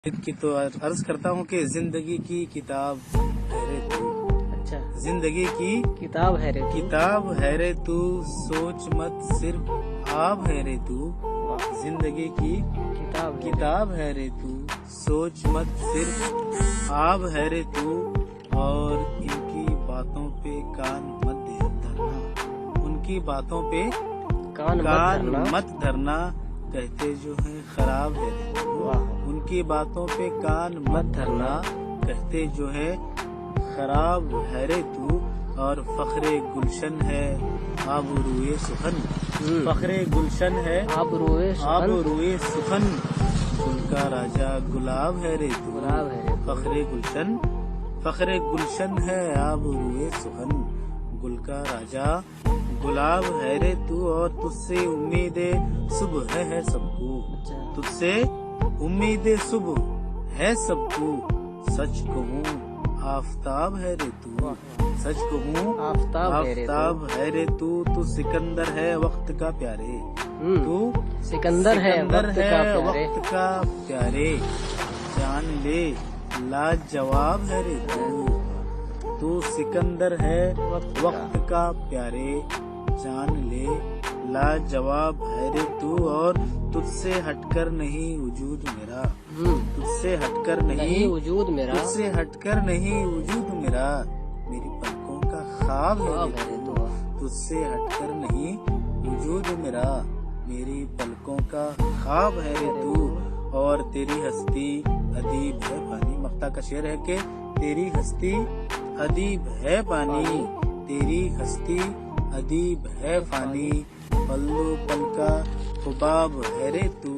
की तो अर्ज करता हूँ कि जिंदगी की किताब है रे तू। अच्छा, जिंदगी की किताब है रे तू। किताब है रे तू, सोच मत सिर्फ आब है रे तू। जिंदगी की किताब है रे तू, सोच मत सिर्फ आब है रे तू। और इनकी बातों पे कान मत धरना, उनकी बातों पे कान मत धरना, कहते जो है खराब है रे तू। उनकी बातों पे कान मत धरना, कहते जो है खराब है रे तू। और फखरे गुलशन है आबरूए सुखन, फखरे गुलशन है आबरूए सुखन। गुल का राजा गुलाब है रे तू। फखरे गुलशन है आबरूए सुखन, गुल का राजा गुलाब है रे तू। और तुझसे उम्मीदें सुबह है सबको, तुझसे उम्मीदें सुबह है सबको। सच कहूँ आफताब है रे तू, सच कहूँ आफताब है रे तू। तू सिकंदर है वक्त का प्यारे, तू सिकंदर है वक्त का प्यारे। जान ले लाजवाब है रे तू सिकंदर है वक्त का प्यारे। जान ले लाजवाब है रे तू। और तुझसे हटकर नहीं वजूद मेरा, तुझसे हटकर नहीं वजूद मेरा, तुझसे हटकर नहीं वजूद मेरा। मेरी पलकों का ख्वाब है रे तू, तुझसे हटकर नहीं वजूद मेरा। मेरी पलकों का ख्वाब है रे तू। और तेरी हस्ती अदीब है पानी, मक्ता का शेर है कि तेरी हस्ती अदीब है पानी, तेरी हस्ती अदीब है फानी। पल्लू पल का हुबाब है रे तू।